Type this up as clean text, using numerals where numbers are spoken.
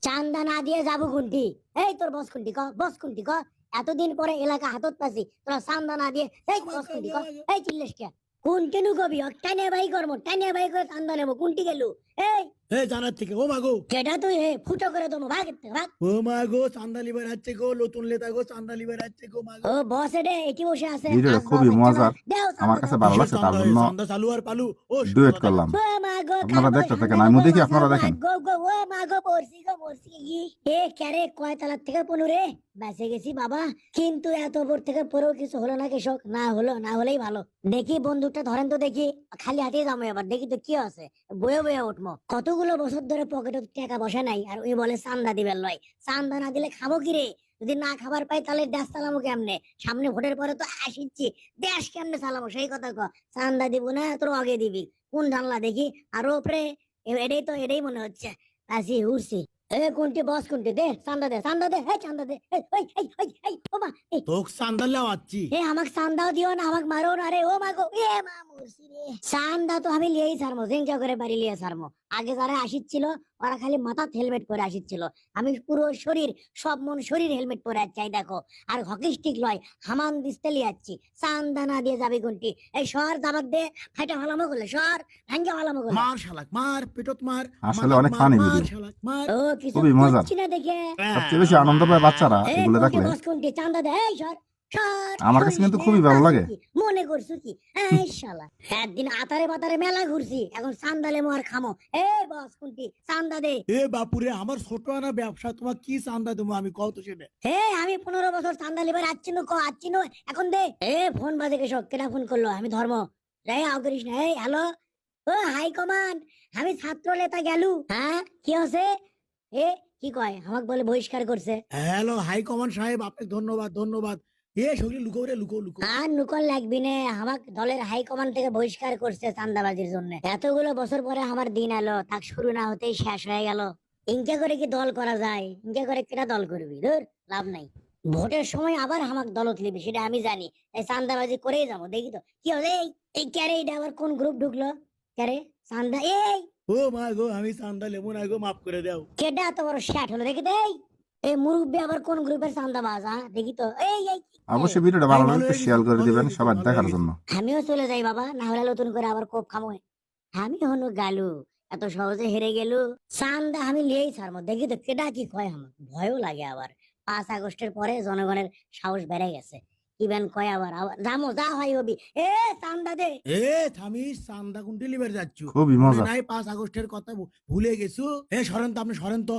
চান্দা না দিয়ে যাবো কোনটি? এই তোর বস কোনটি ক, বস কোনটি ক? এতদিন পরে এলাকা হাতত পাচ্ছি, তোরা চান্দা না দিয়ে এই বস কোনটি ক? এই চিল্লেস কে? কোনটি নু কবি টানে ভাই করবো, টানে ভাই করে চান্দা নেবো, কোনটি গেলু? এই জানার থেকে ও মাগো, কেডা তুই? ফুটো করে দেবো, ভাগ এতে, ভাগ। ও মাগো, চান্দা লিবার আছে গো, নতুন লেতা গো, চান্দা লিবার আছে গো মাগো। ও বস এডে এটি বসে আছে, ভিডিওটা আসবাব খুবই হচ্ছে না। মজার। দেও চান্দা আমার কাছে দাও। ভালো লাগছে, তার জন্য চান্দা চালু আর পালু ও ডুয়েট করলাম। ও মা গো, আপনারা খাবো দেখতে থাকেন, সামনে আমি গো, দেখি, মাথা আপনারা ভাগ দেখেন। গো গো, ও মা গো, পড়ছি গো, পড়ছি। এ ক্যারে কয় তালার থেকে পড়লো রে? বেঁচে গেছি বাবা, কিন্তু এত উপর থেকে পড়েও কিছু হলো না কৃষক, না হলো, না হলেই ভালো। দেখি বন্দুকটা ধরেন তো দেখি, খালি হাতেই যাবো এবার, দেখি তো কি আছে, বয়ে বয়ে উঠবো। কতগুলো বছর ধরে পকেটে টাকা বসে নাই, আর ওই বলে চান্দা দিবেন লয়। চান্দা না দিলে খাবো কি রে? যদি না খাবার পাই তাহলে দেশ চালামো কেমনে? সামনে ভোটের পরে তো আসিচ্ছি, দেশ কেমনে চালামো সেই কথা ক। চান্দা দিব না তোর আগে দিবি, কোন জানলা দেখি আরো উপরে? এটাই তো, এটাই মনে হচ্ছে। আসি উঠছি। এ কোনটি বস কোনটি? দে চান্দা দে, চান্দা দে, এই চান্দা দে, এই এই এই এই এই ও মা, এই তোক চান্দা লেওয়াচ্ছি। এ আমাক চান্দাও দিও না, আমাক মারো না রে, ও মা গো, এ মা মরছি রে। চান্দা তো আমি লিয়েই ছাড়মো, জিঙ্কা করে বাড়ি লিয়ে ছাড়মো। আগে যারা আসিচ্ছিল ওরা খালি মাথাত হেলমেট পরে আসিচ্ছিল, আমি পুরো শরীর, সব মন শরীর হেলমেট পরে যাচ্ছি দেখো। আর হকি স্টিক লয়, হামান দিস্তে লিয়ে যাচ্ছি। চান্দা না দিয়ে যাবি কোনটি? এই শহর দাবাক দে, ফাইটা ভালামো করলে শহর ভাঙ্গে ভালামো করলে। মার শালাক মার, পেটত মার, আসলে মাথাত অনেক মার, ফানি মার ভিডিও। শালাক মার। ও কিছু খুবই মজার। বুঝছি না দেখে। সবচেয়ে বেশি আনন্দ পায় বাচ্চারা এ এগুলো কোনটি দেখলে। বস কোনটি? চান্দা দে, এই সর সর। আমার কাছে কিন্তু শুনিস খুবই না, ভালো কাজ লাগে। কি? মনে করছো কি? এই শালা একদিন আতারে বাতারে মেলা ঘুরছি, এখন চান্দা লেমো আর খামো। এই বস কোনটি? চান্দা দে। এ বাপুরে, আমার ছোট না ব্যবসা, তোমার কি চান্দা দেবো আমি, কত সেটা? হে আমি 15 বছর চান্দা লিবার আচ্ছিনো ক, আচ্ছিনো এখন দে। এ ফোন বাজে কেসব, কেনা ফোন করলো? আমি ধর্ম যাই আও করিস না। এই হ্যালো, ও হাই কমান্ড, আমি ছাত্র নেতা গেলু। হ্যাঁ কি আছে? এ কি কয়, আমাকে বলে বহিষ্কার করছে। হ্যালো হাই কমান্ড সাহেব, আপনাকে ধন্যবাদ ধন্যবাদ। সগলি লুকো রে, লুকো লুকো। আর নুকল লাগবি না, আমাক দলের হাই কমান্ড থেকে বহিষ্কার করছে চান্দাবাজির জন্য। এতগুলো বছর পরে আমার দিন এলো, তাক শুরু না হতেই শেষ হয়ে গেল। ইনকে করে কি দল করা যায়? ইনকে করে কেটা দল করবি? ধুর, লাভ নাই। ভোটের সময় আবার আমাক দলত লিবি সেটা আমি জানি। এই চান্দাবাজি করেই যাবো, দেখি তো কি হবে। এই ক্যারে, এটা আবার কোন গ্রুপ ঢুকলো? ক্যারে চান্দা, এই ও মা গো, আমি চান্দা লেবো না গো, মাফ করে দাও। কেডা এত বড় শ্যাট হলো দেখি তো। এই মুরব্বী আবার কোন গ্রুপের চান্দাবাজ? দেখি তো। এই এই অবশ্যই ভিডিওটা ভালো লাগলে শেয়ার করে দিবেন সবার ভালো দেখার হয়ে জন্য। আমিও চলে যাই বাবা, না হলে নতুন করে আবার কোপ খামো। আমি হনু গালু, এত সহজে হেরে গেলু। চান্দা আমি লিয়েই ছাড়বো, দেখি তো কেডা কি কয়। আমার ভয়ও লাগে আবার। 5 আগস্টের পরে জনগণের সাহস বেড়ে গেছে। ইভেন কয় আবার আবার জামো, যা হয় হবি। এ চান্দা দে। থামিস, চান্দা কোনটি লিবার যাচ্ছ? খুবই মজা। নাই 5 আগস্টের কথা ভুলে গেছো। সরেন তো, আপনি সরেন তো।